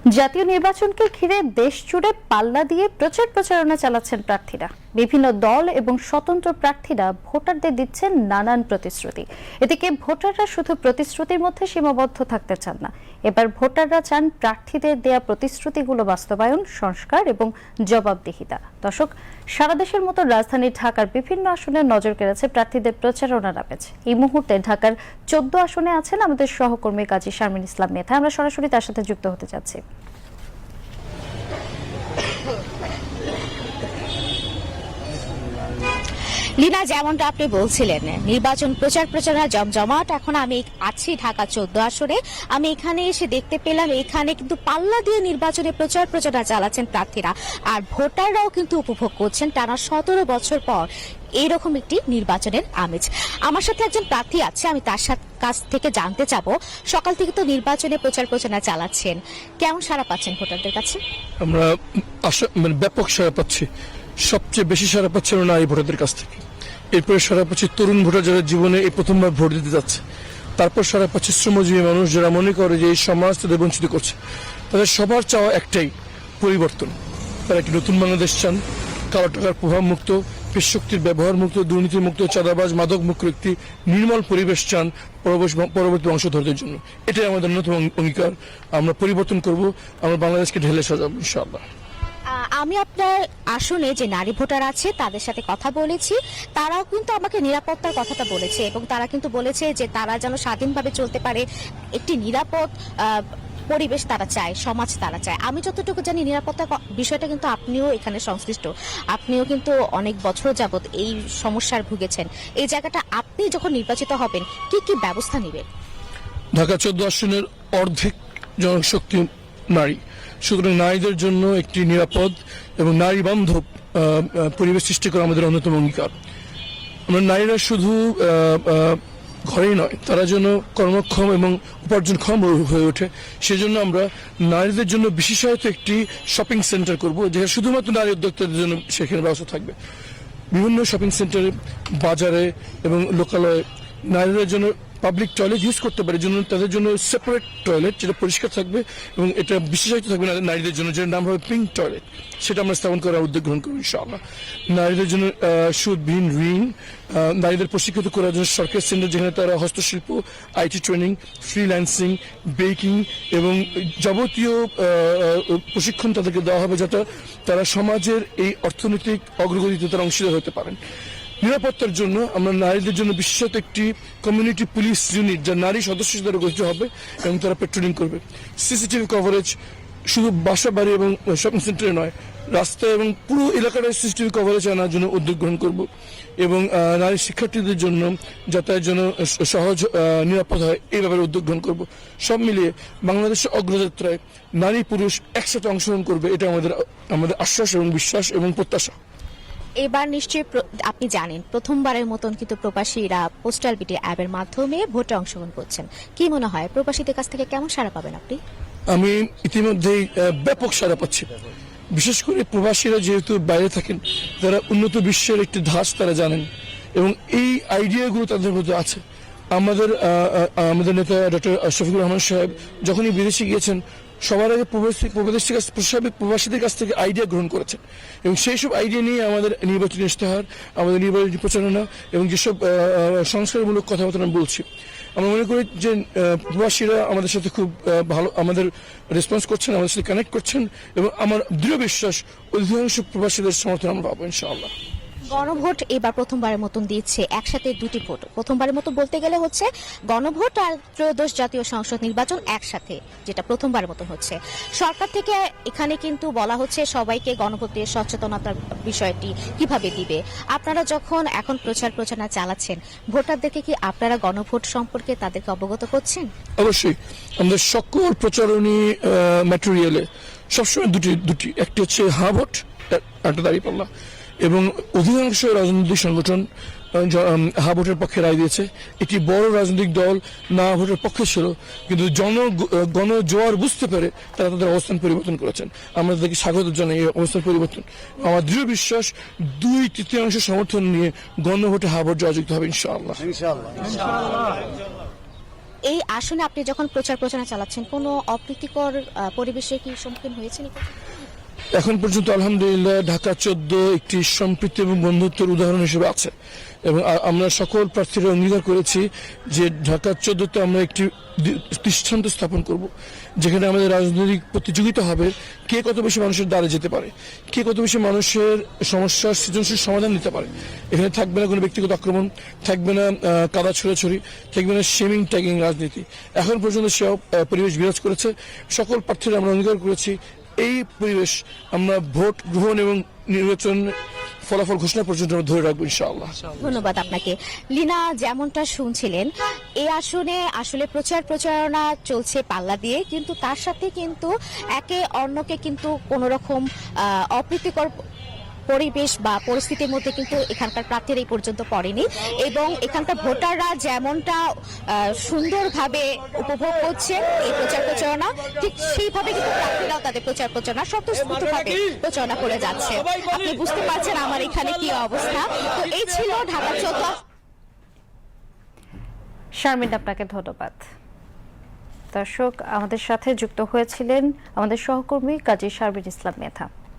জাতীয় নির্বাচনকে ঘিরে দেশ জুড়ে পাল্লা দিয়ে প্রচারণা চালাচ্ছেন প্রার্থীরা। বিভিন্ন দল এবং স্বতন্ত্র প্রার্থীরা ভোটারদের দিচ্ছেন নানান প্রতিশ্রুতি। এদিকে ভোটাররা শুধু প্রতিশ্রুতির মধ্যে সীমাবদ্ধ থাকতে চান না, এবার ভোটাররা চান প্রার্থীদের দেয়া প্রতিশ্রুতিগুলো বাস্তবায়ন, সংস্কার এবং জবাবদিহিতা। দর্শক, সারা দেশের মতো রাজধানী ঢাকার বিভিন্ন আসনে নজর কেড়েছে প্রার্থীদের প্রচারণার আমেজ। এই মুহূর্তে ঢাকার 14 আসনে আছেন আমাদের সহকর্মী কাজী শারমিন ইসলাম মেথা। আমরা সরাসরি তার সাথে যুক্ত হতে যাচ্ছি। লীনা, যেমনটা আপনি বলছিলেন, নির্বাচন প্রচারণা জমজমাট। এখন আমি আছি ঢাকা 14 আসরে। আমি এখানে এসে দেখতে পেলাম এখানে কিন্তু পাল্লা দিয়ে নির্বাচনে প্রচারণা চালাচ্ছেন প্রার্থীরা, আর ভোটাররাও কিন্তু উপভোগ করছেন টানা 17 বছর পর এইরকম একটি নির্বাচনের আমেজ। আমার সাথে একজন প্রার্থী আছে, আমি তার কাছ থেকে জানতে চাবো, সকাল থেকে তো নির্বাচনে প্রচারণা চালাচ্ছেন, কেমন সাড়া পাচ্ছেন ভোটারদের কাছে? আমরা ব্যাপক সাড়া পাচ্ছি। সবচেয়ে বেশি সাড়া পাচ্ছে নারী ভোটারদের কাছ থেকে, এরপরে সাড়া পাচ্ছে তরুণ ভোটার যারা জীবনে এই প্রথমবার ভোট দিতে যাচ্ছে, তারপর সাড়া পাচ্ছে শ্রমজীবী মানুষ যারা মনে করে যে এই সমাজ তাদের বঞ্চিত করছে। তাদের সবার চাওয়া একটাই, পরিবর্তন। তারা একটি নতুন বাংলাদেশ চান, কালো টাকার প্রভাব মুক্ত, পেশ শক্তির ব্যবহার মুক্ত, দুর্নীতি মুক্ত, চাঁদাবাজ মাদক মুক্ত একটি নির্মল পরিবেশ চান পরবর্তী বংশধরদের জন্য। এটাই আমাদের অন্যতম অঙ্গীকার। আমরা পরিবর্তন করব, আমরা বাংলাদেশকে ঢেলে সাজাবো ইনশাআল্লাহ। আমি আপনার আসনে যে নারী ভোটার আছে তাদের সাথে কথা বলেছি, তারাও কিন্তু আমাকে নিরাপত্তার কথাটা বলেছে এবং তারা কিন্তু বলেছে যে তারা যেন স্বাধীনভাবে চলতে পারে, একটি নিরাপদ পরিবেশ তারা চায়, সমাজ তারা চায়। আমি যতটুকু জানি নিরাপত্তার বিষয়টা কিন্তু আপনিও এখানে সংশ্লিষ্ট, আপনিও কিন্তু অনেক বছর যাবত এই সমস্যার ভুগেছেন। এই জায়গাটা আপনি যখন নির্বাচিত হবেন কি কি ব্যবস্থা নেবেন? ঢাকা 14 আসনের অর্ধেক জনশক্তি নারী, সুতরাং নারীদের জন্য একটি নিরাপদ এবং নারী বান্ধব পরিবেশ সৃষ্টি করা আমাদের অন্যতম অঙ্গীকার। আমরা নারীরা শুধু ঘরেই নয়, তারা যেন কর্মক্ষম এবং উপার্জনক্ষম হয়ে ওঠে, সেজন্য আমরা নারীদের জন্য বিশেষায়িত একটি শপিং সেন্টার করব, যেখানে শুধুমাত্র নারী উদ্যোক্তাদের জন্য সেখানে ব্যবস্থা থাকবে। বিভিন্ন শপিং সেন্টারে, বাজারে এবং লোকালয়ে নারীদের জন্য পাবলিক টয়লেট ইউজ করতে পারে, জন্য তাদের জন্য সেপারেট টয়লেট যেটা পরিষ্কার থাকবে এবং এটা বিশেষায়িত থাকবে নারীদের জন্য, যেটার নাম হবে পিঙ্ক টয়লেট। সেটা আমরা স্থাপন করার উদ্যোগ গ্রহণ করব ইনশাআল্লাহ। নারীদের জন্য সুদবিহীন ঋণ, নারীদের প্রশিক্ষিত করার জন্য সরকারি সেন্টার, যেখানে তারা হস্তশিল্প, আইটি ট্রেনিং, ফ্রিল্যান্সিং, বেকিং এবং যাবতীয় প্রশিক্ষণ তাদেরকে দেওয়া হবে, যাতে তারা সমাজের এই অর্থনৈতিক অগ্রগতিতে তারা অংশীদার হতে পারেন। নিরাপত্তার জন্য আমরা নারীদের জন্য বিশেষত একটি কমিউনিটি পুলিশ ইউনিট, যা নারী সদস্য দ্বারা গঠিত হবে এবং তারা পেট্রোলিং করবে। সিসিটিভি কভারেজ শুধু বাসা বাড়ি এবং শপিং সেন্টারে নয়, রাস্তা এবং পুরো এলাকার সিসিটিভি কভারেজ আনার জন্য উদ্যোগ গ্রহণ করব এবং নারী শিক্ষার্থীদের জন্য যাতায়াতের জন্য সহজ নিরাপদ হয় এই ব্যাপারে উদ্যোগ গ্রহণ করব। সব মিলিয়ে বাংলাদেশের অগ্রযাত্রায় নারী পুরুষ একসাথে অংশগ্রহণ করবে, এটা আমাদের আশ্বাস এবং বিশ্বাস এবং প্রত্যাশা। এবার নিশ্চয়ই আপনি জানেন প্রথমবারের মতন কিন্তু প্রবাসীরা পোস্টাল বিটি অ্যাপের মাধ্যমে ভোটে অংশগ্রহণ করছেন। কি মনে হয় প্রবাসীদের কাছ থেকে কেমন সাড়া পাবেন আপনি? আমি ইতিমধ্যেই ব্যাপক সাড়া পাচ্ছি। বিশেষ করে প্রবাসীরা যেহেতু বাইরে থাকেন, তারা উন্নত বিশ্বের একটি ধাঁচ তারা জানেন এবং এই আইডিয়াগুলো তাদের মধ্যে আছে। আমাদের নেতা ডক্টর শফিকুর রহমান সাহেব যখনই বিদেশে গিয়েছেন, সবার আগে প্রবাসীদের কাছ থেকে আইডিয়া গ্রহণ করেছেন এবং সেই সব আইডিয়া নিয়ে আমাদের নির্বাচনী ইশতেহার, আমাদের নির্বাচনী প্রচারণা এবং যেসব সংস্কারমূলক কথাবার্তা আমি বলছি, আমরা মনে করি যে প্রবাসীরা আমাদের সাথে খুব ভালো আমাদের রেসপন্স করছেন, আমাদের সাথে কানেক্ট করছেন এবং আমার দৃঢ় বিশ্বাস অধিকাংশ প্রবাসীদের সমর্থন আমরা পাবো ইনশাআল্লাহ। গণভোট এবার প্রথমবারের মতন দিচ্ছে, একসাথে দুটি ভোট। প্রথমবারের মতো বলতে গেলে হচ্ছে গণভোট আর ত্রয়োদশ জাতীয় সংসদ নির্বাচন একসাথে, যেটা প্রথমবারের মতন হচ্ছে। সরকার থেকে এখানে কিন্তু বলা হচ্ছে সবাইকে গণভোটের সচেতনতার বিষয়টি কিভাবে দিবে। আপনারা যখন এখন প্রচারণা চালাচ্ছেন, ভোটারদেরকে কি আপনারা গণভোট সম্পর্কে তাদেরকে অবগত করছেন? অবশ্যই, আমাদের সকল প্রচারণী ম্যাটেরিয়ালে সবসময় দুটি, একটি হচ্ছে হা ভোট, একটা দাঁড়িপাল্লা, এবং অধিকাংশ রাজনৈতিক সংগঠন হা ভোটের পক্ষে রায় দিয়েছে। একটি বড় রাজনৈতিক দল না ভোটের পক্ষে ছিল, কিন্তু গণজোয়ার বুঝতে পেরে তারা তাদের অবস্থান পরিবর্তন করেছেন। আমরা তাদেরকে স্বাগত জানাই এই অবস্থান পরিবর্তন। আমার দৃঢ় বিশ্বাস 2/3 সমর্থন নিয়ে গণভোটে হা ভোট জয়যুক্ত হবে ইনশাআল্লাহ। এই আসনে আপনি যখন প্রচার প্রচারণা চালাচ্ছেন কোনো অপ্রীতিকর পরিবেশে কি সম্মুখীন হয়েছেন? এখন পর্যন্ত আলহামদুলিল্লাহ ঢাকা 14 একটি সম্প্রীতি এবং বন্ধুত্বের উদাহরণ হিসেবে আছে এবং আমরা সকল প্রার্থীরা অঙ্গীকার করেছি যে ঢাকা 14তে আমরা একটি দৃষ্টান্ত স্থাপন করব, যেখানে আমাদের রাজনৈতিক প্রতিযোগিতা হবে কে কত বেশি মানুষের দ্বারে যেতে পারে, কে কত বেশি মানুষের সমস্যার সৃজনশীল সমাধান দিতে পারে। এখানে থাকবে না কোনো ব্যক্তিগত আক্রমণ, থাকবে না কাদা ছুড়াছুড়ি, থাকবে না শেমিং ট্যাগিং রাজনীতি। এখন পর্যন্ত সে পরিবেশ বিরাজ করেছে। সকল প্রার্থীরা আমরা অঙ্গীকার করেছি এই পরিবেশ আমরা ভোট গ্রহণ এবং নির্বাচন ফলাফল ঘোষণা পর্যন্ত আমরা ধরে রাখবো ইনশাআল্লাহ। ধন্যবাদ আপনাকে। লীনা, যেমনটা শুনছিলেন এই আসনে আসলে প্রচার প্রচারণা চলছে পাল্লা দিয়ে, কিন্তু তার সাথে কিন্তু একে অন্যকে কিন্তু কোনো রকম অপ্রীতিকর পরিবেশ বা পরিস্থিতির মধ্যে কিন্তু এখানকার প্রার্থীরা এই পর্যন্ত পড়েনি এবং এখানকার ভোটাররা যেমনটা সুন্দরভাবে উপভোগ করছে এই প্রচার প্রচারণা, ঠিক সেইভাবে কিন্তু প্রার্থীরাও তাদের প্রচার প্রচারণা স্বতঃস্ফূর্তভাবে প্রচারণা করে যাচ্ছে। আপনি বুঝতে পারছেন আমার এখানে কি অবস্থা। তো এই ছিল ঢাকা 14। শারমিন, আপনাকে ধন্যবাদ। দর্শক, আমাদের সাথে যুক্ত হয়েছিলেন আমাদের সহকর্মী কাজী শারমিন ইসলাম মেধা।